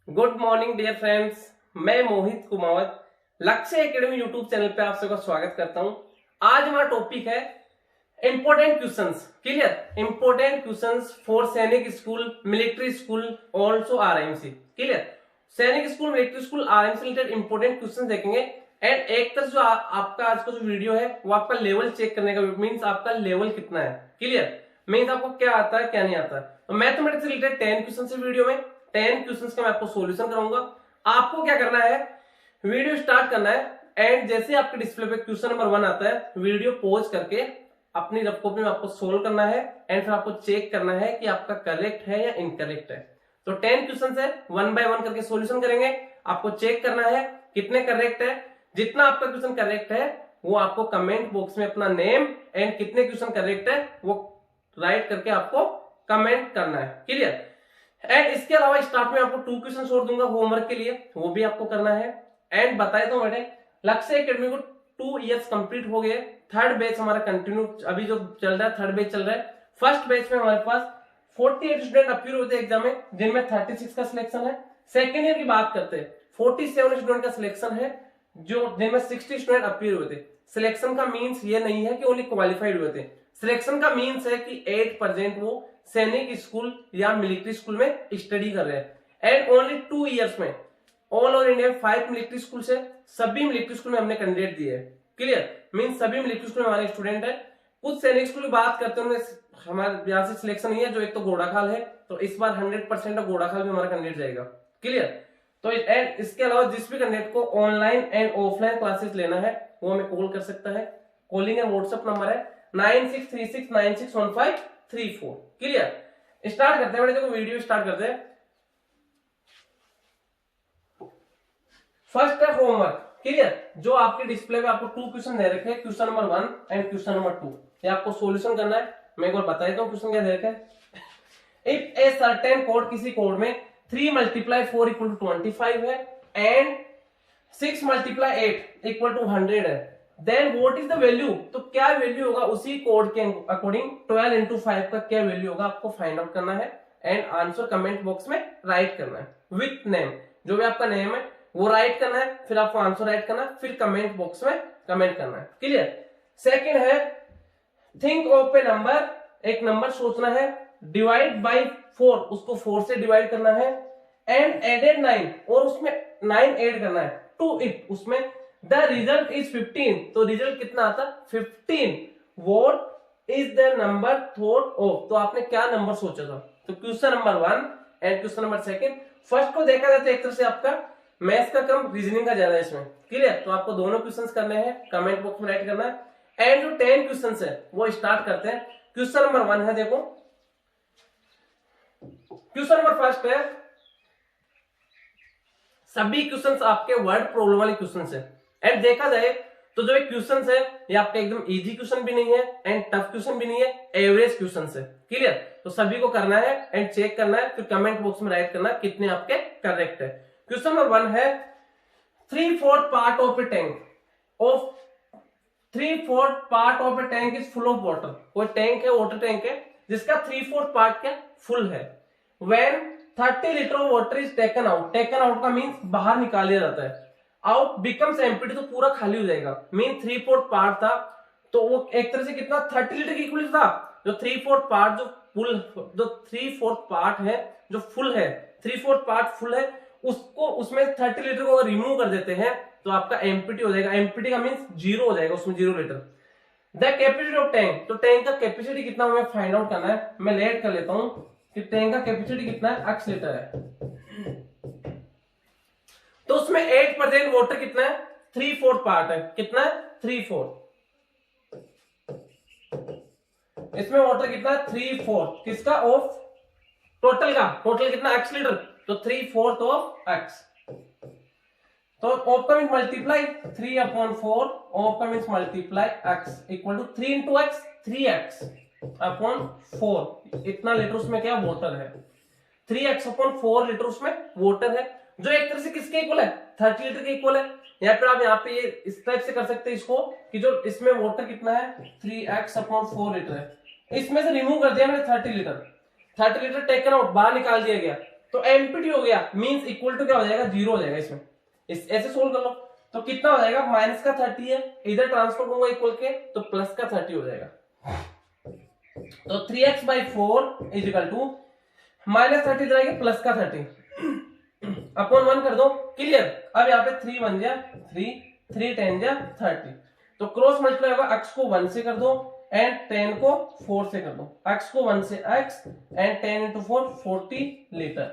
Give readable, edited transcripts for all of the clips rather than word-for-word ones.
Good morning dear friends, मैं मोहित कुमावत लक्ष्य academy YouTube channel पे आप सबका स्वागत करता हूं। आज हमारा टॉपिक है important questions. Clear? Important questions for Sainik school, military school, also RMC. Clear? Sainik school, military school, RMC related important question देखेंगे। एंड एक तरफ जो आपका आज का जो वीडियो है वो आपका लेवल चेक करने का, मीन्स आपका लेवल कितना है। क्लियर? मीन्स आपको क्या आता है क्या नहीं आता है। तो मैथमेटिक्स से रिलेटेड 10 क्वेश्चन से वीडियो में 10 क्वेश्चंस का मैं आपको सॉल्यूशन कराऊंगा। आपको क्या करना है, वीडियो स्टार्ट करना है एंड जैसे आपके डिस्प्ले पे क्वेश्चन नंबर 1 आता है, वीडियो पॉज करके अपनी रफ कॉपी में आपको सोल्व करना है एंड फिर आपको चेक करना है कि आपका करेक्ट है या इनकरेक्ट है। तो 10 क्वेश्चन है, 1 बाय 1 करके सॉल्यूशन करेंगे। आपको चेक करना है कितने करेक्ट है। जितना आपका क्वेश्चन करेक्ट है वो आपको कमेंट बॉक्स में अपना नेम एंड कितने क्वेश्चन करेक्ट है वो राइट करके आपको कमेंट करना है। क्लियर? एंड इसके अलावा स्टार्ट में आपको 2 क्वेश्चन छोड़ दूंगा होमवर्क के लिए, वो भी आपको करना है। एंड बताए तो मैंने लक्ष्य एकेडमी को 2 इयर्स कंप्लीट हो गए। थर्ड बैच हमारा कंटिन्यू अभी जो चल रहा है, थर्ड बैच चल रहा है। फर्स्ट बैच में हमारे पास 48 स्टूडेंट अपीयर होते हैं एग्जाम में, जिनमें 36 का सिलेक्शन है। सेकेंड ईयर की बात करते हैं, 47 स्टूडेंट का सिलेक्शन है, जो जिनमें 60 स्टूडेंट अपीयर हुए थे। सिलेक्शन का मीन्स ये नहीं है कि ओनली क्वालिफाइड हुए थे। सिलेक्शन का मीन्स है कि 8% वो सैनिक स्कूल या मिलिट्री स्कूल में स्टडी कर रहे हैं। एंड ओनली 2 इयर्स में all over India 5 military school से सभी मिलिट्री स्कूल में हमने कैंडिडेट दिए। क्लियर? मीन्स सभी मिलिट्री स्कूल में हमारे स्टूडेंट है। कुछ सैनिक स्कूल की बात करते हैं, हमारे यहाँ से सिलेक्शन नहीं है, जो एक तो घोड़ाखाल है, तो इस बार 100% घोड़ाखाल में हमारा कैंडिडेट जाएगा। क्लियर? तो एंड इसके अलावा जिस भी कैंडिडेट को ऑनलाइन एंड ऑफलाइन क्लासेस लेना है वो हमें कॉल कर सकता है। कॉलिंग एंड व्हाट्सएप नंबर है 9636961534। क्लियर? स्टार्ट करते हैं बेटे, देखो वीडियो स्टार्ट करते हैं। फर्स्ट है होमवर्क। क्लियर? जो आपके डिस्प्ले पे आपको 2 क्वेश्चन दे रखे हैं, question number 1 and question number 2, ये आपको सॉल्यूशन करना है। मैं एक बार बता देता हूं क्वेश्चन क्या दे रखा है। इफ ए सर्टेन कोड, किसी कोड में 3 × 4 = 25 है एंड 6 × 8 = 100 है, then what is the value. तो क्या वैल्यू होगा उसी कोड के अकॉर्डिंग 12 × 5 का क्या वैल्यू होगा आपको फाइंड आउट करना है। एंड आंसर कमेंट बॉक्स में राइट करना है विथ नेम, जो भी आपका नेम है वो राइट करना है, फिर आपको आंसर राइट करना है, फिर कमेंट बॉक्स में कमेंट करना है। क्लियर? सेकंड है थिंक ऑफ ए नंबर, एक नंबर सोचना है, डिवाइड बाय 4, उसको 4 से डिवाइड करना है, एंड एडेड 9, और उसमें 9 ऐड करना है टू इट, उसमें द रिजल्ट इज 15, तो रिजल्ट कितना आता 15। What is the number thought of, तो आपने क्या नंबर सोचा था। तो question number 1 and question number 2, first को देखा जाता है एक तरह से आपका मैथ्स का कम रीजनिंग का ज्यादा है इसमें। क्लियर? तो आपको दोनों क्वेश्चंस करने हैं, कमेंट बॉक्स में राइट करना है। एंड जो 10 क्वेश्चंस है वो स्टार्ट करते हैं। क्वेश्चन नंबर 1 है, देखो क्वेश्चन नंबर फर्स्ट है, सभी क्वेश्चंस आपके वर्ड प्रॉब्लम वाले क्वेश्चंस है। एंड देखा जाए तो जो एक क्वेश्चंस है ये आपका एकदम इजी क्वेश्चन भी नहीं है एंड टफ क्वेश्चन भी नहीं है, एवरेज क्वेश्चंस है। क्लियर? तो सभी को करना है एंड चेक करना है, फिर कमेंट बॉक्स में राइट करना है कितने आपके करेक्ट है। क्वेश्चन नंबर 1 है 3/4 part of A tank of 3/4 part of A tank is full of water. कोई टैंक है, वाटर टैंक है, जिसका 3/4 पार्ट क्या फुल है। When 30 litre of water is taken out, taken out का मीन्स बाहर निकाल दिया जाता है, आउट बिकम्स एम्प्टी, तो पूरा खाली हो जाएगा। मीन 3/4 पार्ट था तो वो एक तरह से कितना 30 लीटर की इक्वल था। जो 3/4 पार्ट जो 3/4 पार्ट है जो फुल है, 3/4 पार्ट फुल है, उसको उसमें 30 लीटर को रिमूव कर देते हैं तो आपका एम्प्टी हो जाएगा। एम्प्टी का मीन्स 0 हो जाएगा, उसमें 0 litre. The capacity of tank, तो टैंक का कैपेसिटी कितना हमें फाइंड आउट करना है। मैं लेट कर लेता हूं कि टैंक का कैपेसिटी कितना है, 8 लीटर है। तो उसमें 8% वाटर कितना है, 3/4 पार्ट है, कितना है 3/4। इसमें वाटर कितना है 3/4, किसका ऑफ टोटल का, टोटल कितना x लीटर, तो 3/4 ऑफ x। तो ऑफ का मीन्स मल्टीप्लाई 3/4, ऑफ का means multiply x equal to 3 × x 3x/4, इतना लीटर उसमें क्या वाटर है, 3x/4 लीटर उसमें वाटर है, जो एक तरह से किसके इक्वल है 30 लीटर के इक्वल है। या फिर आप यहाँ पे ये इस टाइप से कर सकते हैं इसको कि जो इसमें वाटर कितना है 3x/4 लीटर है, इसमें से रिमूव कर दिया मैंने 30 लीटर, 30 लीटर टेकन आउट, बाहर निकाल दिया गया, तो एम्प्टी हो गया मींस इक्वल टू क्या हो जाएगा, 0 हो जाएगा इसमें। ऐसे सोल्व कर लो तो कितना हो जाएगा, माइनस का 30 है, इधर ट्रांसफर होगा इक्वल के तो प्लस का 30 हो जाएगा। तो 3x/4 is equal to minus 30 जाएगा प्लस का 30 अपॉन 1 कर दो, क्लियर। अब यहाँ पे 3 बन गया 3, 3 10 जा 30, तो क्रॉस मल्टीप्लाई होगा, x को 1 से कर दो एंड 10 को 4 से कर दो, x को 1 से x एंड 10 इंटू 4 40 लीटर,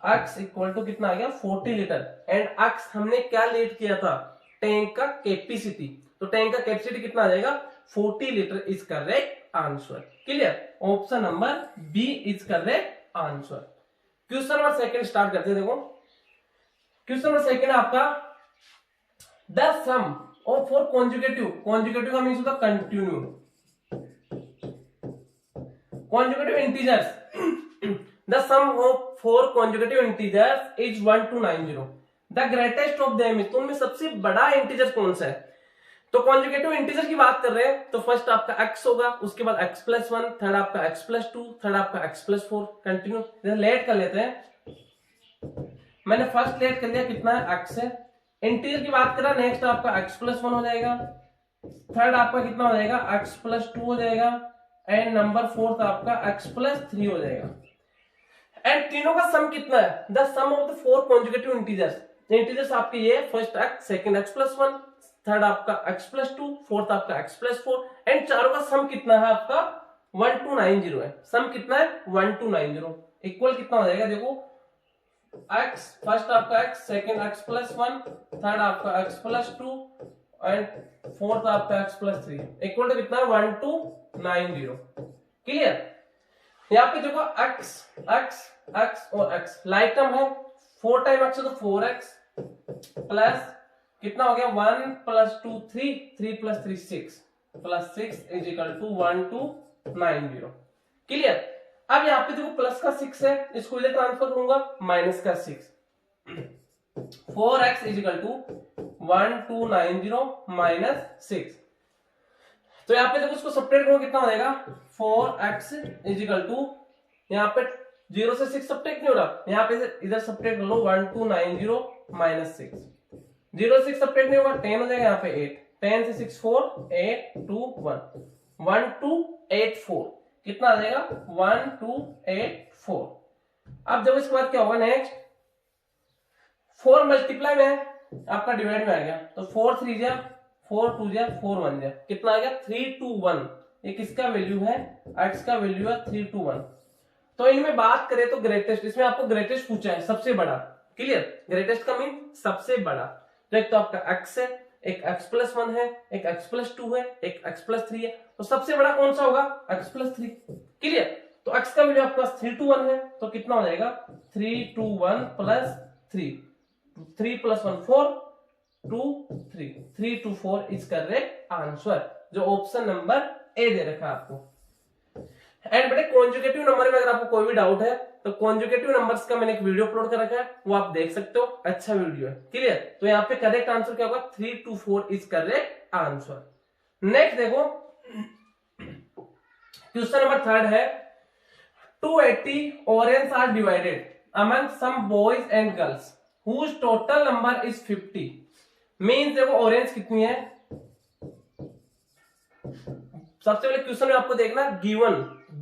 x इक्वल टू कितना आ गया 40 लीटर। एंड x हमने क्या लेट किया था, टैंक का कैपेसिटी, तो टैंक का कैपेसिटी कितना आ जाएगा 40 litre is correct answer, clear. Option number B is correct answer. Question number second start करते हैं। देखो क्वेश्चन नंबर सेकंड आपका, the sum of four conjugative का मींस होता है continue, conjugative integers, the sum of four conjugative integers is 1 to 90, the greatest of them is, तो उनमें सबसे बड़ा इंटीजर कौन सा है। तो कॉन्जुगेटिव इंटीजर की बात कर रहे हैं तो फर्स्ट आपका x होगा, उसके बाद x+1, थर्ड आपका x+2, थर्ड आपका x+4, कंटिन्यू लेट कर लेते हैं। मैंने फर्स्ट लेट कर लिया, कितना है x है। इंटीजर की बात करा, नेक्स्ट आपका x+1 हो जाएगा, थर्ड आपका कितना हो जाएगा x+2 हो जाएगा, एंड नंबर फोर्थ आपका x+3 हो जाएगा। एंड तीनों का सम कितना है, the sum of the four conjugative integers, integers आपके ये first x, second x+1, third आपका x+2, फोर्थ आपका x+4, एंड चारों का सम कितना है आपका 1 to 90 है। सम कितना है 1 to 90, इक्वल कितना हो जाएगा, देखो x, फर्स्ट आपका x, सेकंड x+1, थर्ड आपका x+2 एंड फोर्थ आपका x+3, इक्वल टू कितना है 1 to 90, क्लियर। यहाँ पे देखो x x x और x लाइक टर्म है, 4 टाइम x है तो 4x प्लस कितना हो गया 1 + 2 3, 3 + 3 6 plus 6 is equal to 1 to 90, clear. अब यहाँ पे देखो प्लस का 6 है, इसको इधर ट्रांसफर करूंगा, माइनस का 6, 4x is equal to 1 to 90 minus 6, तो यहाँ पे देखो इसको सब्ट्रैक्ट करो, कितना हो जाएगा 4x इज इक्वल टू, यहाँ पे 0 से 6 सब्ट्रैक्ट नहीं हो रहा, यहाँ पे इधर सब्ट्रैक्ट कर लो 1 to 90 माइनस 6, 0 से 6 सब्ट्रैक्ट नहीं होगा 10 हो जाएगा, यहाँ पे 8, 10 से 6 4, 8 2 1, 1 to 8 4, कितना आ जाएगा 1 to 8 4। अब जब इसके बाद क्या होगा, नेक्स्ट 4 मल्टीप्लाई में आपका डिवाइड में आ गया, तो 4 3 जा 4 2 जा 4 1 जा, कितना आ गया 3 to 1, ये किसका वैल्यू है, x का वैल्यू है 3 to 1। तो इनमें बात करें तो ग्रेटेस्ट, इसमें आपको ग्रेटेस्ट पूछा है, सबसे बड़ा, क्लियर। ग्रेटेस्ट का मीन सबसे बड़ा, तो एक तो आपका x है, एक x+1 है, एक x+2 है, एक x+3 है, तो सबसे बड़ा कौन सा होगा x+3, क्लियर। तो x का वैल्यू आपका 3 to 1 है, तो कितना हो जाएगा 3 to 1 plus 3, 3 + 1 4 2 3, 3 to 4 is correct answer, जो ऑप्शन नंबर ए दे रखा है आपको। एंड बेटे कॉन्जुगेटिव नंबर में अगर आपको कोई भी डाउट है तो कॉन्जुगेटिव नंबर्स का मैंने एक वीडियो अपलोड कर रखा है, वो आप देख सकते हो, अच्छा वीडियो है, क्लियर। तो यहाँ पे करेक्ट आंसर क्या होगा 3 to 4 is correct answer. Next देखो क्वेश्चन नंबर थर्ड है, 280 oranges are divided among some boys and girls whose total number is 50, means देखो ऑरेंज कितनी है, सबसे पहले क्वेश्चन में आपको देखना गिवन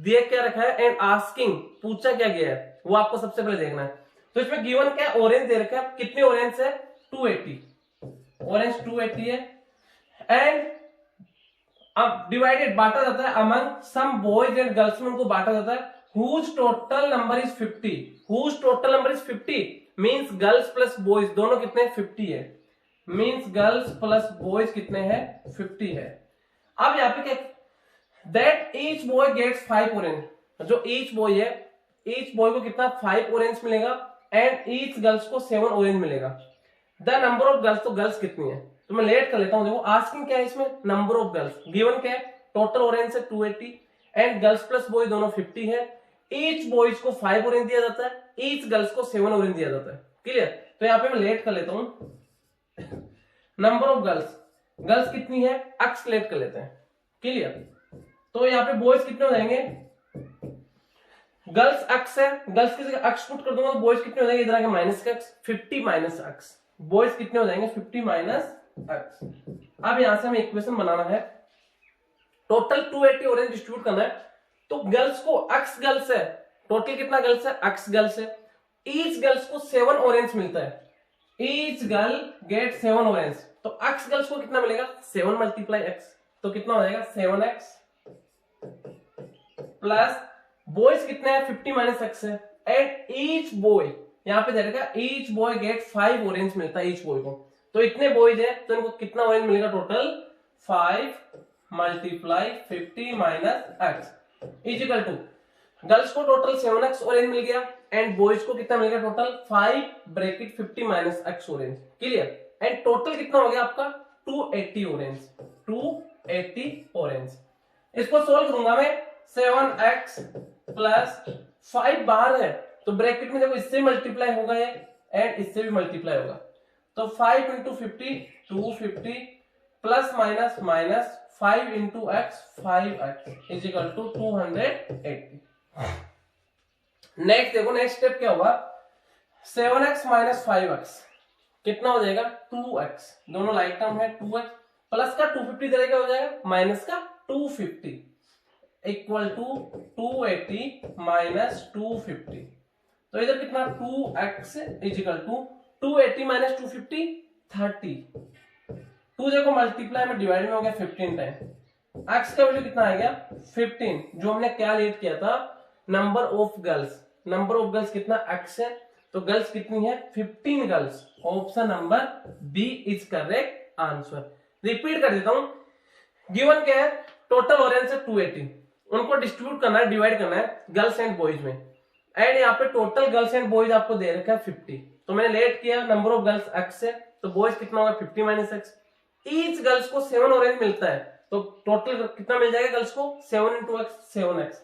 दिया क्या रखा है एंड आस्किंग पूछा क्या गया है, वो आपको सबसे पहले देखना है। तो इसमें गिवन क्या है, ऑरेंज दे रखा है, कितने ऑरेंज है 280, ऑरेंज 280 है, एंड अब डिवाइडेड बांटा जाता है among some boys and girls में उनको बांटा जाता है, whose total number is 50, whose total number is 50 means girls plus boys दोनों कितने 50 है, मींस गर्ल्स प्लस बॉयज कितने हैं 50 है। अब यहाँ पे क्या, that each boy gets 5 orange, जो ईच बॉय है, ईच बॉय को कितना 5 ऑरेंज मिलेगा एंड ईच गर्ल्स को 7 ऑरेंज मिलेगा। द नंबर ऑफ गर्ल्स, तो गर्ल्स कितनी है, तो मैं लेट कर लेता हूं। देखो आस्किंग क्या है इसमें, नंबर ऑफ गर्ल्स, गिवन क्या है टोटल ऑरेंज है 280 एंड गर्ल्स प्लस बॉय दोनों 50 है, ईच बॉयज को 5 ऑरेंज दिया जाता है, ईच गर्ल्स को 7 ऑरेंज दिया जाता है, क्लियर। तो यहाँ पे मैं लेट कर लेता हूं, नंबर ऑफ गर्ल्स, गर्ल्स कितनी है x लेट कर लेते हैं, क्लियर। तो यहाँ पे बॉयज कितने हो जाएंगे, गर्ल्स अक्स है, गर्ल्स की जगह अक्स पुट कर दूंगा तो बॉयज कितने हो जाएंगे, इधर आके माइनस का अक्स, 50 माइनस अक्स, बॉयज कितने हो जाएंगे 50 माइनस अक्स। अब यहां से हमें इक्वेशन बनाना है, टोटल 280 ऑरेंज डिस्ट्रीब्यूट करना है। तो गर्ल्स को अक्स गर्ल्स है, टोटल कितना गर्ल्स है, अक्स गर्ल्स है, ईच गर्ल्स को 7 ऑरेंज मिलता है, ईच गर्ल गेट 7 ऑरेंज। तो अक्स गर्ल्स को कितना मिलेगा, 7 मल्टीप्लाई एक्स, तो कितना हो जाएगा 7x प्लस बॉयज कितने हैं 50 माइनस एक्स है, एंड ईच बॉय यहां पे दे रखा ईच बॉय गेट 5 ऑरेंज मिलता है ईच बॉय को। तो इतने बॉयज है तो इनको कितना ऑरेंज मिलेगा, total 5 multiply 50 minus X is equal to girls को टोटल 7x ऑरेंज मिल गया एंड बॉयज को कितना मिल गया, total 5 bracket 50 minus X orange. Clear? And total कितना हो गया आपका 280 ऑरेंज, 280 ऑरेंज। इसको सोल्व करूंगा मैं, 7x प्लस 5 बाहर है तो ब्रैकेट में देखो इससे मल्टीप्लाई होगा ये एंड इससे भी मल्टीप्लाई होगा, तो 5 into 50 250 plus minus minus 5 into X 5x is equal to 280। Next देखो, नेक्स्ट स्टेप क्या होगा, 7x माइनस 5x कितना हो जाएगा 2x, दोनों लाइक टर्म है, 2x प्लस का 250 तरह का हो जाएगा माइनस का 250 इक्वल टू 280 माइनस 250। तो इधर कितना 2x is equal to 280 minus 250 30, 2 देखो मल्टीप्लाई में डिवाइड में हो गया 15 टाइम, x का वैल्यू कितना आ गया 15, जो हमने क्या लेट किया था number of girls, number of girls कितना x है, तो गर्ल्स कितनी है 15 girls, option number B is correct answer. Repeat कर देता हूं, गिवन क्या है, टोटल ऑरेंज है 280, उनको डिस्ट्रीब्यूट करना है, डिवाइड करना है गर्ल्स एंड बॉयज में, एंड यहाँ पे टोटल गर्ल्स एंड बॉयज आपको दे रखा है 50, तो मैंने लेट किया नंबर ऑफ गर्ल्स x है तो बॉयज कितना होगा 50 माइनस एक्स, ईच गर्ल्स को 7 ऑरेंज मिलता है तो टोटल कितना मिल जाएगा गर्ल्स को 7 into x 7x,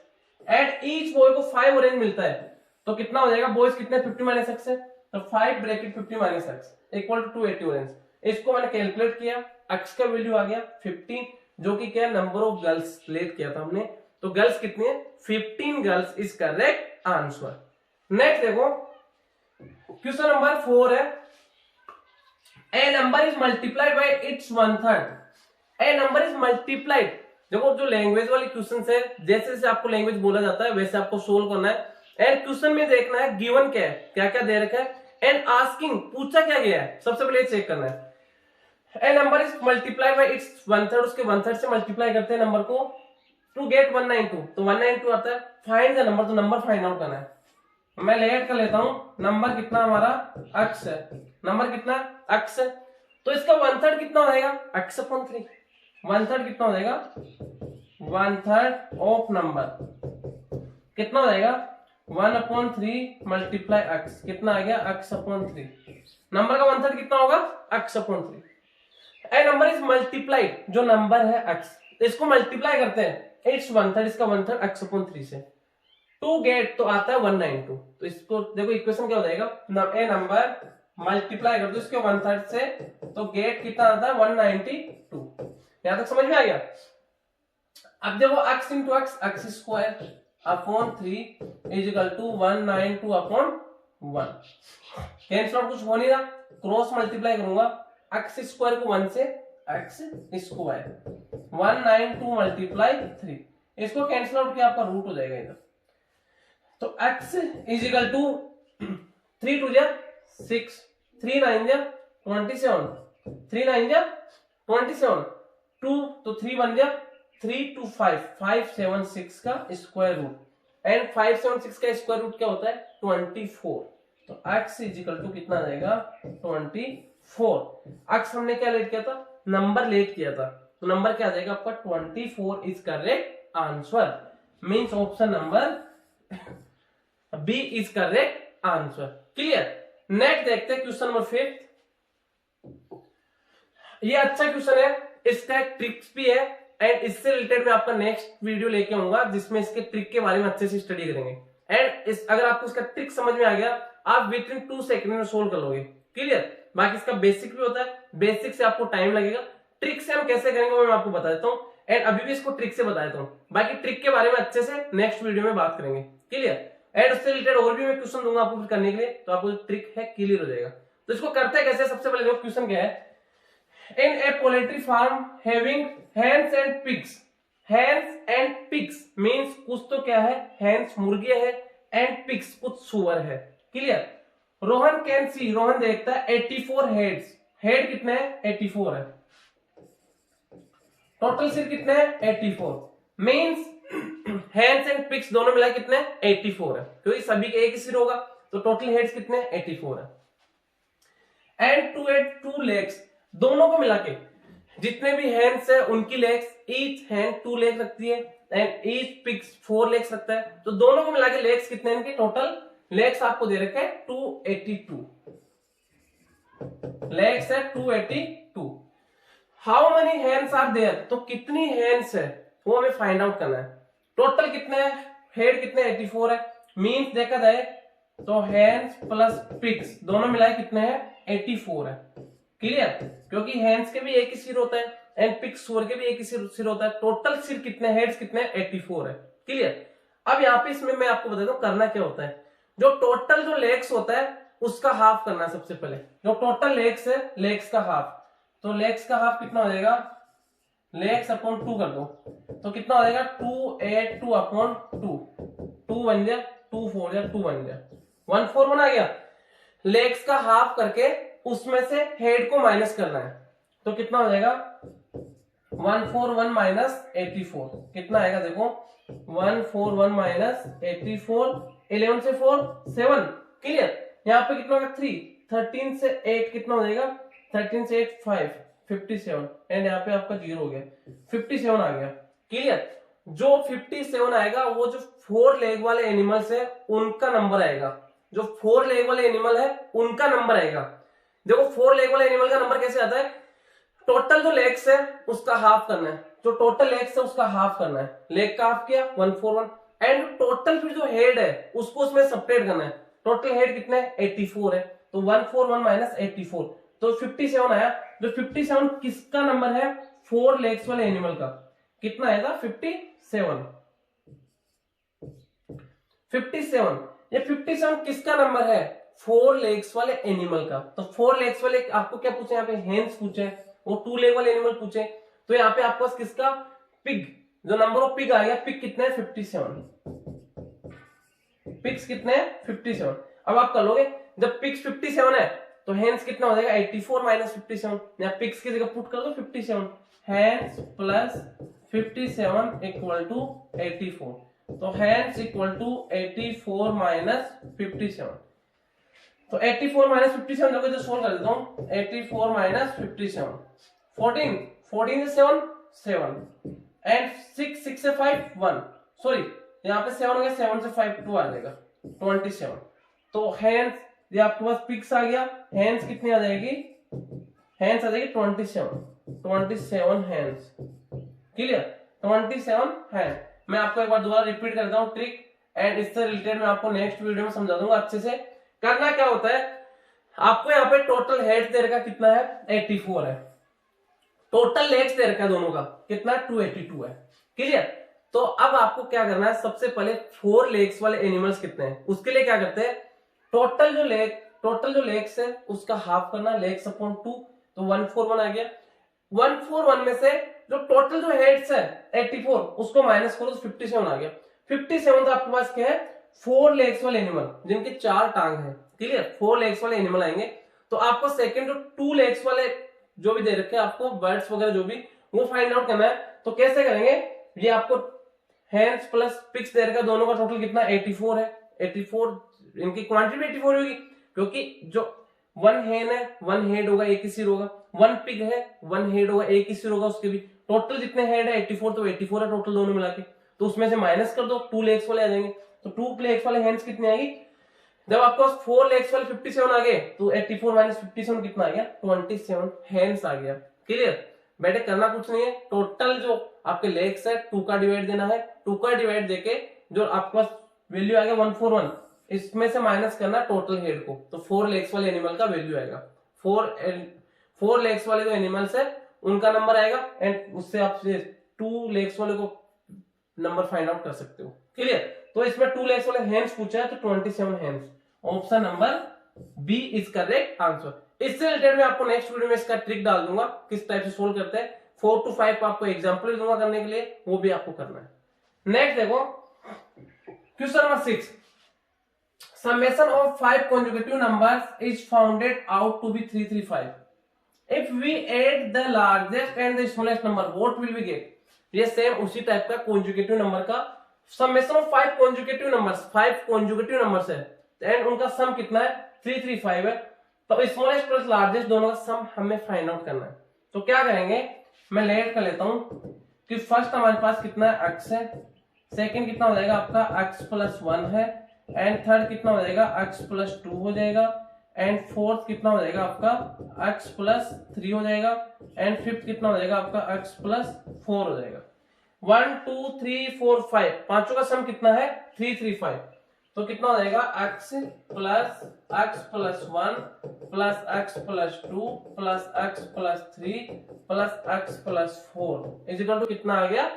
and each boy को 5 ऑरेंज मिलता है तो कितना हो जाएगा, बॉयज कितने 50 माइनस एक्स है तो 5 bracket 50 minus X equal to 280 orange. इसको मैंने कैलकुलेट किया, x का वैल्यू आ गया 15, जो कि क्या नंबर ऑफ गर्ल्स लेट किया था हमने, तो गर्ल्स कितनी है 15 girls is correct answer. Next देखो, क्वेश्चन नंबर 4 है, a number is multiplied by its 1/3, a number is multiplied. देखो जो लैंग्वेज वाले क्वेश्चन है, जैसे जैसे आपको लैंग्वेज बोला जाता है वैसे आपको सोल्व करना है, एंड क्वेश्चन में देखना है गिवन क्या है, क्या क्या दे रखा है, एंड आस्किंग पूछा क्या गया है, सबसे पहले चेक करना है। A number is multiplied by its 1/3, उसके 1/3 से मल्टीप्लाई करते हैं नंबर को टू गेट 192, तो 192 आता है, फाइंड द नंबर, तो नंबर फाइंड आउट करना है। मैं लेट कर लेता हूं, नंबर कितना हमारा x है, नंबर कितना x है, तो इसका 1/3 कितना हो जाएगा x अपॉन 3, 1/3 कितना हो जाएगा 1/3 ऑफ नंबर कितना हो जाएगा 1/3 मल्टीप्लाई x, कितना आ गया x अपॉन 3, नंबर का 1/3 कितना होगा x upon 3। A number is multiplied, जो नंबर है x, इसको मल्टीप्लाई करते हैं इट्स 1/3, इसका 1/3 x अपॉन 3 से, टू गेट तो आता है 192, तो इसको देखो इक्वेशन क्या हो जाएगा, ए नंबर मल्टीप्लाई कर दो इसके 1/3 से तो गेट कितना आता है 192। यहां तक समझ में आ गया। अब देखो x into X X square upon 3 is equal to 192 upon 1, cancel out कुछ हो नहीं रहा, क्रॉस मल्टीप्लाई करूंगा x स्क्वायर को 1 से x स्क्वायर 192 मल्टीप्लाई 3, इसको कैंसिल आउट किया आपका रूट हो जाएगा इधर, तो x इज इक्वल टू 3 2 जा 6, 3 9 जा 27, 3 9 जा 27, 2 तो 3 बन गया 3 2 5 576 का स्क्वायर रूट, एंड 576 का स्क्वायर रूट क्या होता है 24, तो x इज इक्वल टू कितना आ जाएगा 24। x हमने क्या लेट किया था, नंबर लेट किया था, तो नंबर क्या आ जाएगा आपका 24 is correct answer, means option number B is correct answer. Clear? Next देखते हैं क्वेश्चन नंबर 5। ये अच्छा क्वेश्चन है, इसका एक ट्रिक्स भी है, एंड इससे रिलेटेड मैं आपका नेक्स्ट वीडियो लेके आऊंगा जिसमें इसके ट्रिक के बारे में अच्छे से स्टडी करेंगे, एंड अगर आपको इसका ट्रिक समझ में आ गया आप विद इन 2 सेकंड में सोल्व कर लोगे। क्लियर? बाकी इसका बेसिक भी होता है, बेसिक से आपको टाइम लगेगा, ट्रिक से हम कैसे करेंगे वो मैं आपको बता देता हूँ, एंड अभी भी इसको ट्रिक से बता देता हूँ, बाकी ट्रिक के बारे में अच्छे से नेक्स्ट वीडियो में बात करेंगे। क्लियर? एंड उससे रिलेटेड और भी मैं क्वेश्चन दूंगा आपको फिर करने के लिए, तो आपको ट्रिक है क्लियर हो जाएगा। तो इसको करते कैसे, सबसे पहले देखो क्वेश्चन क्या है, in a poultry farm having hens and pigs, hens and pigs means कुछ तो क्या है, हेन्स मुर्गियां है एंड पिग्स कुछ सुअर है, clear. Rohan can see, Rohan देखता है 84 हेड्स, हेड कितने हैं 84 है, टोटल सिर कितने हैं 84 मींस हेड्स एंड पिग्स दोनों मिला कितने 84 है, क्योंकि सभी के एक ही सिर होगा, तो टोटल हेड्स कितने 84 है। एंड टू एट 2 लेग्स, दोनों को मिला के जितने भी हैंड्स है उनकी लेग्स, ईच हैंड 2 लेग रखती है एंड ईच पिग्स 4 लेग्स रखता है, तो दोनों को मिला के लेग्स कितने इनके, टोटल लेग्स आपको दे रखे हैं 282 लेग्स है 282। How many hands are there, तो कितनी हैंड्स है वो हमें फाइंड आउट करना है। टोटल कितने है, हेड कितने 84 है, मींस देखा जाए तो हैंड्स प्लस पिग्स दोनों मिलाए कितने हैं 84 है, क्लियर। क्योंकि हैंड्स के भी एक ही सिर होता है एंड पिग्स सुअर के भी एक ही सिर होता है, टोटल सिर कितने, हेड्स कितने 84 है, क्लियर। अब यहाँ पे इसमें मैं आपको बताता हूँ करना क्या होता है, जो टोटल जो लेग्स होता है उसका हाफ करना है सबसे पहले, जो टोटल लेग्स है लेग्स का हाफ, तो लेग्स का हाफ कितना हो जाएगा, लेग्स अपॉन 2 कर दो, तो कितना हो जाएगा 282 अपॉन 2, 2 बन गया, 2 4 या 2 बन गया, 141 आ गया। लेग्स का हाफ करके उसमें से हेड को माइनस करना है, तो कितना हो जाएगा 141 माइनस 84, कितना आएगा देखो 141 माइनस 84, 11 से 4 7, क्लियर। यहाँ पे कितना होगा 3, 13 से 8 कितना हो जाएगा, 13 से 8 5, 57 एंड यहाँ पे आपका 0 हो गया, 57 आ गया, क्लियर। जो 57 आएगा वो जो 4 लेग वाले एनिमल्स है उनका नंबर आएगा, जो 4 लेग वाले एनिमल है उनका नंबर आएगा। देखो 4 लेग वाले एनिमल का नंबर कैसे आता है, टोटल जो लेग्स है उसका हाफ करना है, जो टोटल लेग्स है उसका हाफ करना है, लेग का हाफ किया 141 एंड टोटल फिर जो हेड है उसको उसमें सब्ट्रैक्ट करना है, टोटल हेड कितने 84 है, तो 141 माइनस 84, तो 57 आया। जो 57 किसका नंबर है, 4 लेग्स वाले एनिमल का, कितना आएगा 57, 57, ये 57 किसका नंबर है, 4 लेग्स वाले एनिमल का। तो 4 लेग्स वाले आपको क्या पूछे, यहाँ पे हेन्स पूछे, वो 2 लेग वाले एनिमल पूछे, तो यहाँ पे आपको किसका, पिग, जो नंबर ऑफ पिग आ गया, पिग कितने 57, पिग्स कितने 57। अब आप कर लोगे, जब पिग्स 57 है तो हेन्स कितना हो जाएगा 84 माइनस 57, यहाँ पिग्स की जगह पुट कर दो 57, हेन्स प्लस 57 इक्वल टू 84, तो हेन्स इक्वल टू 84 माइनस 57, तो 84 माइनस 57 देखो इधर सोल्व कर देता हूं, 84 माइनस 57, 14, 14 से 7 7 एंड 6 से 5 1, सॉरी यहाँ पे 7 हो गया, 7 से 5 2 आ जाएगा 27, तो हेन्स ये आपके पास पिक्स आ गया, हेन्स कितनी आ जाएगी, हेन्स आ जाएगी 27 हेन्स, क्लियर 27 हैंड। मैं आपको एक बार दोबारा रिपीट करता हूँ ट्रिक एंड इससे रिलेटेड मैं आपको नेक्स्ट वीडियो में समझा दूंगा अच्छे से। करना क्या होता है, आपको यहाँ पे टोटल हेड दे रखा कितना है 84 है, टोटल लेग्स दे रखा है दोनों का कितना 282 है, क्लियर। तो अब आपको क्या करना है, सबसे पहले 4 लेग्स वाले एनिमल्स कितने हैं उसके लिए क्या करते हैं, टोटल जो लेग्स है उसका हाफ करना, लेग्स अपॉन 2, तो 141 आ गया। 141 में से जो टोटल जो हेड्स है 84 उसको माइनस करो तो 57 आ गया। 57 तो आपके पास क्या है 4 लेग्स वाले एनिमल जिनके 4 टांग है, क्लियर 4 लेग्स वाले एनिमल आएंगे। तो आपको सेकंड जो 2 लेग्स वाले जो भी दे रखे हैं आपको बर्ड्स वगैरह जो भी, वो फाइंड आउट करना है। तो कैसे करेंगे, ये आपको हेन्स प्लस पिग्स दे रखा, दोनों का टोटल कितना 84 है, 84 इनकी क्वांटिटी 84 होगी, क्योंकि जो 1 हेन है 1 हेड होगा एक ही सिर होगा, 1 पिग है 1 हेड होगा एक ही सिर होगा, उसके भी टोटल जितने हेड है 84, तो 84 है टोटल दोनों मिला के, तो उसमें से माइनस कर दो 2 लेग्स वाले आ जाएंगे। तो 2 लेग्स वाले हेन्स कितने आएगी, जब आपको 4 लेग्स वाले 57 आ गए तो 84 माइनस 57 कितना आ गया 27 हेन्स आ गया, क्लियर। बेटे करना कुछ नहीं है, टोटल जो आपके लेग्स है 2 का डिवाइड देना है, 2 का डिवाइड देके जो आपके पास वैल्यू आ गया 141, इसमें से माइनस करना टोटल हेड को, तो 4 लेग्स वाले एनिमल का वैल्यू आएगा, 4 लेग्स वाले जो एनिमल्स है उनका नंबर आएगा एंड उससे आप 2 लेग्स वाले को नंबर फाइंड आउट कर सकते हो, क्लियर। तो इसमें 2 lakhs वाले हैंड्स पूछा है तो 27 hands. Option number B is correct answer. इससे रिलेटेड मैं आपको नेक्स्ट वीडियो में इसका ट्रिक डाल दूंगा किस टाइप से सोल्व करते हैं। 4 to 5 आपको एग्जाम्पल दूंगा करने के लिए, वो भी आपको करना है। नेक्स्ट देखो question number 6, summation of 5 consecutive numbers is found out to be 335. If we add the largest and the smallest number, what will we get? ये सेम उसी टाइप का कॉन्जुगेटिव नंबर का summation of 5 conjugative numbers, 5 conjugative numbers है and उनका सम कितना है 335 है। तो स्मॉलेस्ट प्लस लार्जेस्ट दोनों का सम हमें फाइंड आउट करना है। तो क्या करेंगे, मैं लेट कर लेता हूं कि फर्स्ट हमारे पास कितना है x है, सेकंड कितना हो जाएगा आपका x प्लस 1 है एंड थर्ड कितना हो जाएगा x प्लस 2 हो जाएगा एंड फोर्थ कितना हो जाएगा आपका x प्लस 3 हो जाएगा एंड फिफ्थ कितना हो जाएगा आपका x प्लस 4 हो जाएगा। 1 2 3 4 5 पांचों का सम कितना है 335। तो कितना हो जाएगा x plus 1 plus x plus 2 plus x plus 3 plus x plus 4 is equal to कितना आ गया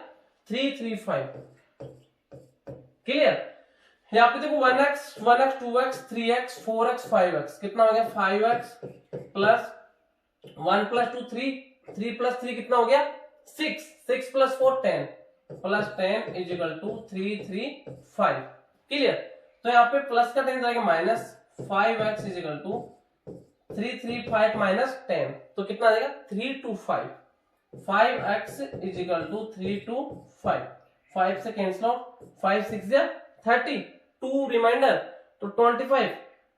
335। क्लियर। यहाँ पे देखो 1x 2x 3x 4x 5x कितना हो गया 5x प्लस 1 प्लस 2 3 प्लस 3 कितना हो गया 6 plus 4 10 plus 10 is equal to 335। Clear. तो यहाँ पे प्लस का 10 जाएगा minus 5x is equal to 335 minus 10 तो कितना आ जाएगा 325। 5x is equal to 325। 5 से कैंसिल आउट 5 6 या 30 2 रिमाइंडर तो 25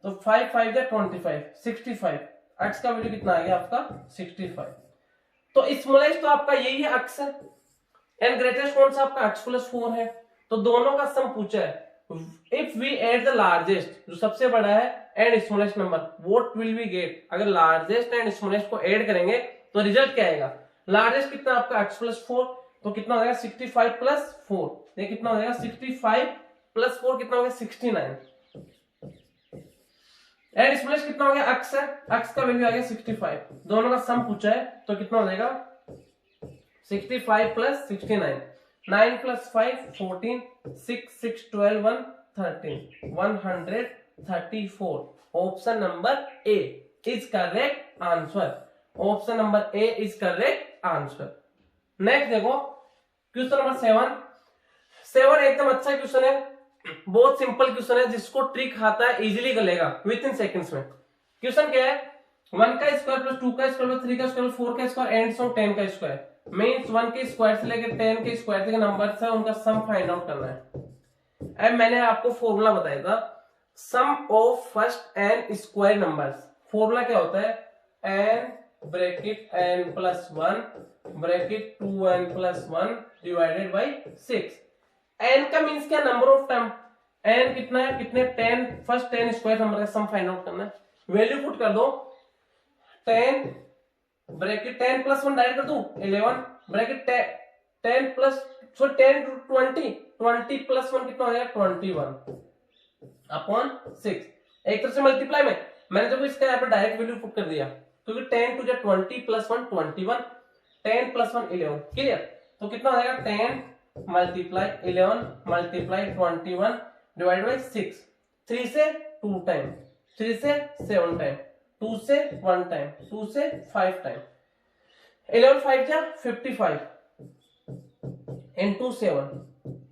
तो 5 5 या 25 65। x का वैल्यू कितना आ गया आपका 65। तो स्मॉलेस्ट तो आपका यही है x है एंड ग्रेटेस्ट कौन सा आपका x प्लस 4 है। तो दोनों का सम पूछा है। If we add the largest जो सबसे बड़ा है and smallest number what will we get. अगर लार्जेस्ट एंड स्मॉलेस्ट को ऐड करेंगे तो रिजल्ट क्या आएगा। लार्जेस्ट कितना आपका x प्लस 4 तो कितना हो जाएगा 65 प्लस 4 ये कितना हो जाएगा 65 प्लस 4 कितना हो गया 69 एंड स्मॉलेस्ट कितना हो गया x है x का वैल्यू आ गया 65। दोनों का सम पूछा है तो कितना हो जाएगा 65 plus 69 9 plus 5 14 6 6 12 1 13 134। Option number A is correct answer. Option number A is correct answer. Next देखो क्वेश्चन नंबर 7 एकदम अच्छा क्वेश्चन है, बहुत सिंपल क्वेश्चन है जिसको ट्रिक आता है इजीली कर लेगा विद इन सेकंड्स में। क्वेश्चन क्या है 1 का स्क्वायर प्लस 2 का स्क्वायर प्लस 3 का स्क्वायर 4 का स्क्वायर एंड सो 10 का स्क्वायर मींस 1 के स्क्वायर से लेकर 10 के स्क्वायर तक के नंबर्स है उनका सम फाइंड आउट करना है। अब मैंने आपको फॉर्मूला बताया था sum of first n square numbers. Formula क्या होता है n bracket n plus 1 bracket 2n plus 1 divided by 6। n का मीन्स क्या नंबर ऑफ टर्म n कितना है कितने 10 फर्स्ट 10 स्क्वायर नंबर का सम फाइंड आउट करना है। वैल्यू पुट कर दो 10 ब्रैकेट 10 प्लस 1 डायरेक्ट कर दूं 11 ब्रैकेट 10 प्लस 10 टू 20 प्लस 1 कितना हो जाएगा 21 अपॉन 6। एक तरह से मल्टीप्लाई में मैंने जब इसका यहाँ पे डायरेक्ट वैल्यू पुट कर दिया क्योंकि 10 टू 20 प्लस 1 21 10 प्लस 1 11। क्लियर। तो कितना हो जाएगा 10 मल्टीप्लाई 11 मल्टीप्लाई 21 डिवाइड बाई 6। 3 से 2 टाइम 3 से 7 टाइम 2 से 1 टाइम 2 से 5 टाइम 11 5 जा 55 into 7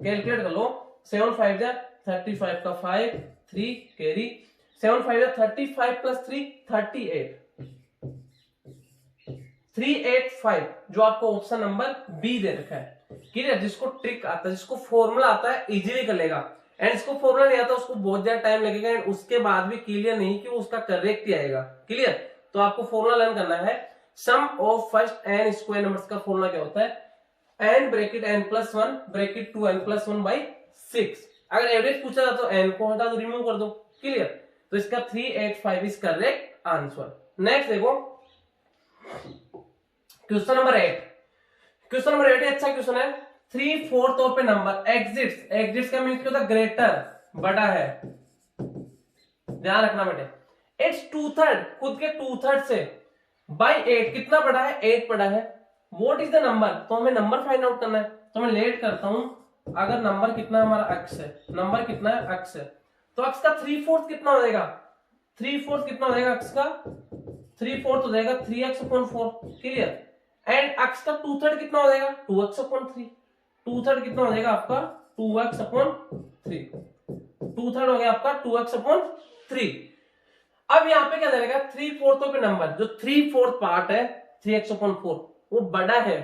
कैलकुलेट कर लो 7 5 जा 35 का 5 3 कैरी 7 5 जा 35 प्लस 3 38 385 जो आपको ऑप्शन नंबर बी दे रखा है। क्लियर। जिसको ट्रिक आता है जिसको फॉर्मूला आता है इजीली कर लेगा एंड जिसको फॉर्मूला नहीं आता उसको बहुत ज्यादा टाइम लगेगा एंड उसके बाद भी क्लियर नहीं कि उसका करेक्ट ही आएगा। क्लियर। तो आपको फॉर्मूला लर्न करना है sum of first n square numbers का फॉर्मूला क्या होता है n bracket n plus 1 bracket 2n plus 1 by 6। अगर एवरेज पूछा जाए तो एन को हटा दो रिमूव कर दो। क्लियर। तो इसका 385 इज करेक्ट आंसर। नेक्स्ट देखो क्वेश्चन नंबर 8। क्वेश्चन नंबर 8 अच्छा क्वेश्चन है 3/4 पे नंबर एग्जिट्स। एग्जिट्स का मीन्स क्या होता है ग्रेटर बड़ा है। ध्यान रखना बेटे इट्स 2/3 खुद के 2/3 से बाई 8 कितना बड़ा है 8 बड़ा है। What is the number. तो हमें नंबर फाइंड आउट करना है। तो मैं लेट करता हूं अगर नंबर कितना है हमारा x है, नंबर कितना है x है, तो x का 3/4 कितना हो जाएगा, 3/4 कितना हो जाएगा x का, 3/4 हो जाएगा 3x/4, क्लियर। एंड x का 2/3 कितना हो जाएगा 2x/3, 2/3 कितना हो जाएगा आपका 2x/3, 2/3 हो गया आपका 2x/3। अब यहाँ पे क्या रहेगा 3/4 पे नंबर, जो 3/4 पार्ट है 3x/4 वो बड़ा है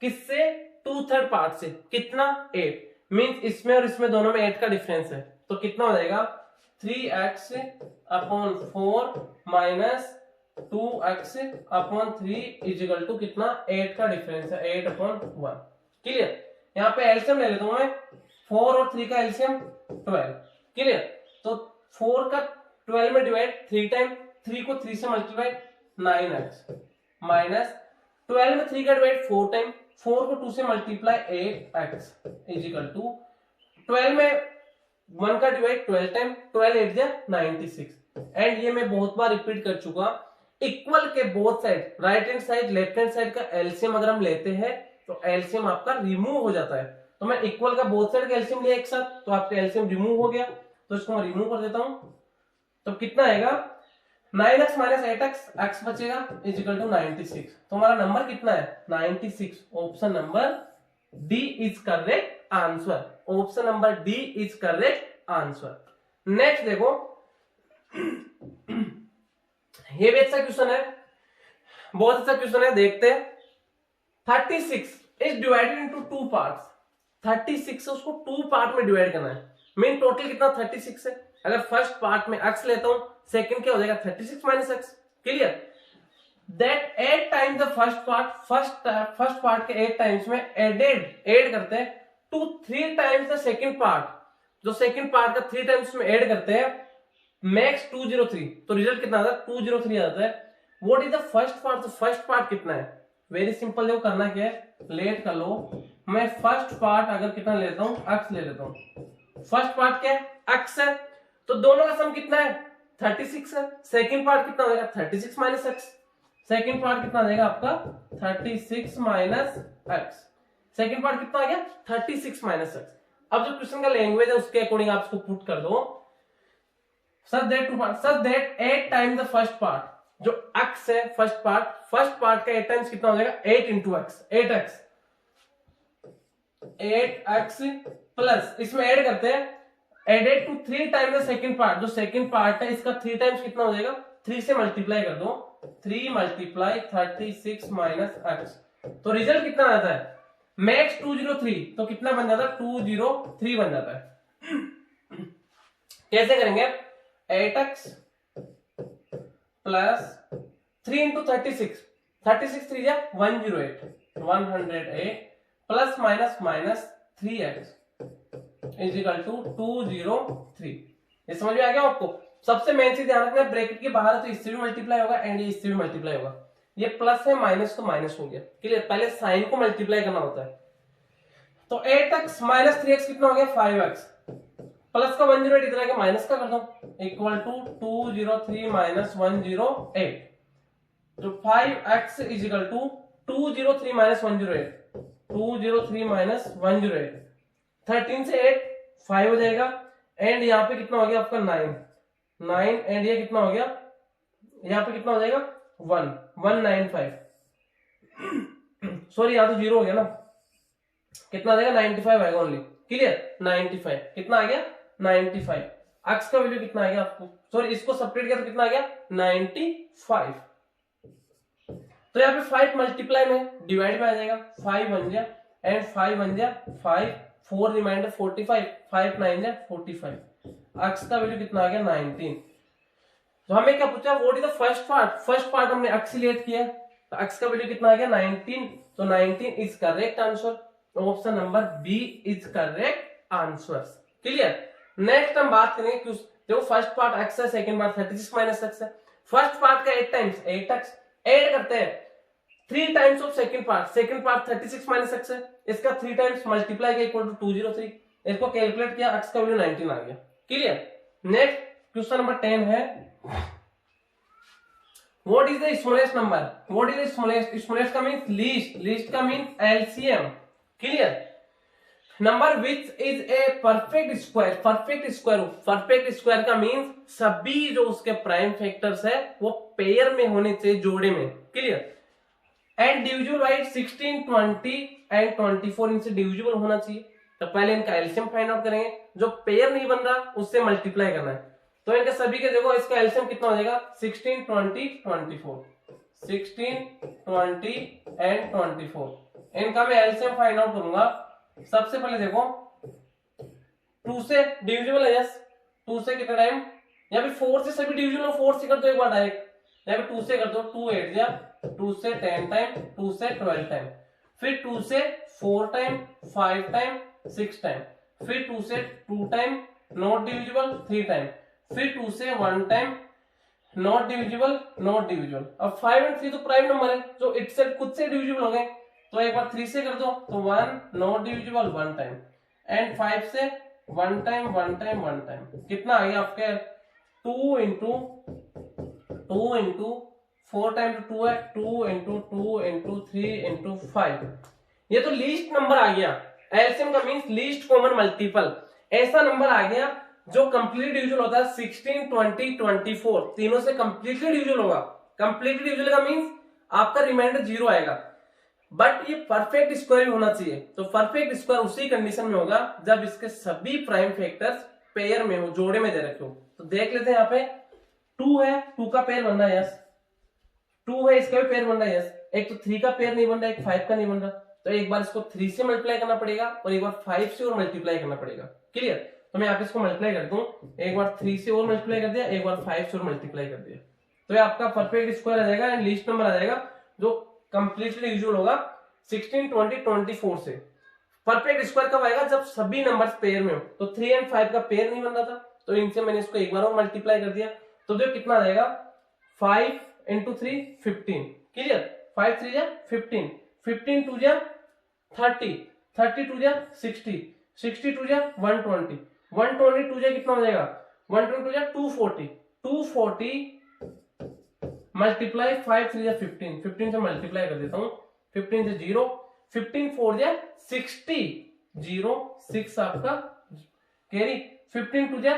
किससे, 2/3 पार्ट से, कितना 8, मींस इसमें और इसमें दोनों में 8 का डिफरेंस है, तो कितना हो जाएगा 3x/4 minus 2x/3 is equal to कितना 8 का डिफरेंस है 8/1, क्लियर। यहाँ पे एलसीएम ले लेता हूं मैं, 4 और 3 का एलसीएम 12, क्लियर। तो 4 का 12 में डिवाइड 3 टाइम, 3 को 3 से मल्टीप्लाई 9x माइनस 12 में 3 का डिवाइड 4 टाइम, 4 को 2 से मल्टीप्लाई 8x इजिकल टू 12 में 1 का डिवाइड 12 टाइम, 12 8 जा 96। एंड ये मैं बहुत बार रिपीट कर चुका, इक्वल के both side, right hand side left hand side का एलसीएम अगर हम लेते हैं तो एलसीएम आपका रिमूव हो जाता है। तो मैं इक्वल का बोथ साइड का एलसीएम लिया एक साथ, तो आपका एलसीएम रिमूव हो गया, तो इसको मैं रिमूव कर देता हूं। तो कितना आएगा 9x माइनस 8x, x बचेगा इजिकल टू 96। तो हमारा नंबर कितना है 96। Option number D is correct answer, option number D is correct answer. Next देखो, ये भी अच्छा क्वेश्चन है, बहुत अच्छा क्वेश्चन है, देखते हैं। 36 इज डिवाइडेड इनटू 2 पार्ट्स, 36 उसको 2 पार्ट में डिवाइड करना है, मीन टोटल कितना 36 है। अगर फर्स्ट पार्ट में x लेता हूं, सेकंड क्या हो जाएगा 36 minus x, clear. That 8 times the first part, first part के 8 टाइम्स में ऐड करते हैं to 3 times the second part, जो सेकंड पार्ट का 3 टाइम्स में ऐड करते हैं, मैक्स 203, तो रिजल्ट कितना आता है 203 आ जाता है। What is the first part, तो फर्स्ट पार्ट कितना है, वेरी सिंपल, देखो करना क्या है, लेट कर लो, मैं फर्स्ट पार्ट अगर कितना लेता हूं x ले लेता हूं, फर्स्ट पार्ट क्या है x है, तो दोनों का सम कितना है 36 है। सेकंड पार्ट कितना हो जाएगा 36 माइनस x, सेकंड पार्ट कितना आ जाएगा आपका 36 माइनस x, सेकंड पार्ट कितना आ गया 36 माइनस x। अब जो क्वेश्चन का लैंग्वेज है उसके अकॉर्डिंग आप इसको पुट कर दो, such that 8 times the first part, जो x है फर्स्ट पार्ट का 8 टाइम्स कितना हो जाएगा 8 इंटू एक्स, 8x प्लस इसमें ऐड करते हैं, added to 3 times the second part, जो सेकंड पार्ट है इसका 3 टाइम्स कितना हो जाएगा 3 से मल्टीप्लाई कर दो, 3 मल्टीप्लाई 36 माइनस x, तो रिजल्ट कितना आता है मैक्स 203, तो कितना बन जाता है 203 बन जाता है। कैसे करेंगे 8x प्लस 3 इंटू 36, 3 जा 108 plus minus minus 3x is equal to 203। ये समझ में आ गया आपको। सबसे मेन चीज ध्यान रखना, ब्रैकेट के बाहर है तो इससे भी मल्टीप्लाई होगा एंड ये इससे भी मल्टीप्लाई होगा, ये प्लस है माइनस तो माइनस हो गया, क्लियर। पहले साइन को मल्टीप्लाई करना होता है, तो 8x माइनस 3x कितना हो गया 5x, प्लस का 108 इधर आके माइनस का कर दो, इक्वल टू 203 माइनस 108, तो 5x is equal to 203 minus 108, 203 minus 108, 13 से 8 5 हो जाएगा, एंड यहाँ पे कितना हो गया आपका 9 एंड ये कितना हो गया, यहाँ पे कितना हो जाएगा 195, सॉरी यहाँ तो 0 हो गया ना, कितना आ जाएगा 95 आएगा ओनली, क्लियर। 95 कितना आ गया 95, x का वैल्यू कितना आ गया आपको, सॉरी इसको सेपरेट किया तो कितना आ गया 95, तो यहाँ पे 5 मल्टीप्लाई में डिवाइड में आ जाएगा, 5 बन जा एंड 5 बन जा 5, 4 रिमाइंडर 45, 5 9 जा 45, x का वैल्यू कितना आ गया 19। तो हमें क्या पूछा what is the first part हमने x सिलेक्ट किया, तो x का वैल्यू कितना आ गया 19, तो 19 is correct answer, option number B is correct answer, clear. Next हम बात करेंगे कि देखो फर्स्ट पार्ट x है, सेकंड पार्ट 36 माइनस x है, फर्स्ट पार्ट का 8 टाइम्स 8x ऐड करते हैं 3 times of second part 36 minus x है, इसका 3 टाइम्स मल्टीप्लाई किया इक्वल टू 203, इसको कैलकुलेट किया x का वैल्यू 19 आ गया, क्लियर। नेक्स्ट क्वेश्चन नंबर 10 है, what is the smallest number, what is the smallest का मींस लीस्ट का means LCM, clear. Number which is a perfect square, perfect square का means सभी जो उसके प्राइम फैक्टर्स है वो पेयर में होने चाहिए, जोड़े में, clear. And divisible by 16, 20 and 24, इनसे डिविजिबल होना चाहिए। तो पहले इनका एलसीएम फाइंड आउट करेंगे, जो पेयर नहीं बन रहा उससे मल्टीप्लाई करना है। तो इनके सभी के देखो इसका एलसीएम कितना हो जाएगा, 16, 20, 24, 16, 20 एंड 24। इनका मैं एलसीएम फाइंड आउट करूंगा। सबसे पहले देखो 2 से डिविजिबल है, यस 2 से कितना टाइम, यहाँ पे 4 से सभी डिविजिबल, 4 से कर दो एक बार डायरेक्ट, यहाँ पे 2 से कर दो, 2 8 या 2 से 10 टाइम, 2 से 12 टाइम, फिर 2 से 4 टाइम, 5 टाइम, 6 टाइम, फिर 2 से 2 टाइम नॉट डिविजिबल 3 टाइम, फिर 2 से 1 टाइम नॉट डिविजिबल। अब 5 एंड 3 तो प्राइम नंबर है जो इटसेल्फ खुद से डिविजिबल हो गए, तो एक बार 3 से कर दो तो 1 नॉट डिविजिबल 1 टाइम, एंड 5 से 1 टाइम 1 टाइम 1 टाइम, कितना आ गया आपके 2 इंटू 4 टाइम तो 2 है, 2 इंटू 3 इंटू 5, ये तो लीस्ट नंबर आ गया। एलसीएम का मींस लीस्ट कॉमन मल्टीपल, ऐसा नंबर आ गया जो कंप्लीट डिविजन होता है 16, 20, 24, तीनों से कंप्लीटली डिविजन होगा। कंप्लीटली डिविजन का मींस आपका रिमाइंडर 0 आएगा, बट ये परफेक्ट स्क्वायर होना चाहिए। तो परफेक्ट स्क्वायर उसी कंडीशन में होगा जब इसके सभी प्राइम फैक्टर्स पेयर में हो, जोड़े में दे रखे हो। तो देख लेते हैं, यहाँ पे 2 है, 2 का पेयर बन रहा है, यस 2 है, इसका भी पेयर बन रहा है, यस। एक तो 3 का पेयर नहीं बन रहा है, एक 5 का नहीं बन रहा, तो एक बार इसको 3 से मल्टीप्लाई करना पड़ेगा और एक बार 5 से और मल्टीप्लाई करना पड़ेगा, क्लियर। तो मैं यहाँ पे इसको मल्टीप्लाई करता हूँ, एक बार 3 से और मल्टीप्लाई कर दिया, एक बार 5 से और मल्टीप्लाई कर दिया, तो ये आपका परफेक्ट स्क्वायर आ जाएगा एंड लीस्ट नंबर आ जाएगा जो कंप्लीटली यूजुअल होगा 16, 20, 24 से। परफेक्ट स्क्वायर कब आएगा, जब सभी नंबर्स पेयर में हो। तो 3 एंड 5 का पेयर नहीं बन रहा था, तो इनसे मैंने इसको एक बार और मल्टीप्लाई कर दिया, तो जो कितना आ जाएगा 5 इंटू 3 15, क्लियर। 5 3 जा 15, 15 2 जा 30, 30 2 जा 60, 60 2 जा 120, 120 2 जा कितना हो जाएगा 120 2 जा 240, 240 मल्टीप्लाई 5 3 जा 15, 15 से मल्टीप्लाई कर देता हूं, 15 से 0, 15 4 जा 60, 0 6 आपका कैरी, 15 2 जा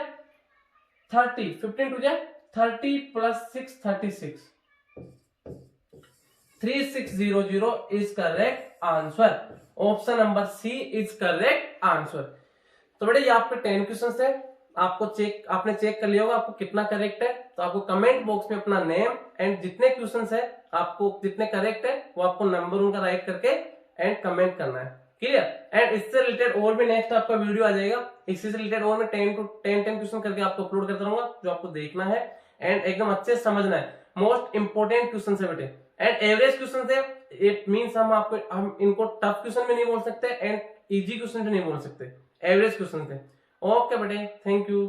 30, 15 2 जा 30 plus 6 36, 3600 is correct answer. Option number C is correct answer. तो बेटे ये आपके 10 क्वेश्चन थे, आपने चेक कर लिया होगा आपको कितना करेक्ट है। तो आपको कमेंट बॉक्स में अपना नेम एंड जितने क्वेश्चन है आपको जितने करेक्ट है वो आपको नंबर उनका राइट करके एंड कमेंट करना है, क्लियर। एंड इससे रिलेटेड और भी नेक्स्ट आपका वीडियो आ जाएगा, इससे रिलेटेड और मैं 10 क्वेश्चन करके आपको अपलोड करता रहूंगा, जो आपको देखना है एंड एकदम अच्छे से समझना है। मोस्ट इंपोर्टेंट क्वेश्चन है बेटे, एंड एवरेज क्वेश्चन थे, इट मींस हम इनको टफ क्वेश्चन में नहीं बोल सकते एंड इजी क्वेश्चन भी नहीं बोल सकते, एवरेज क्वेश्चन थे। ओके बेटे, थैंक यू।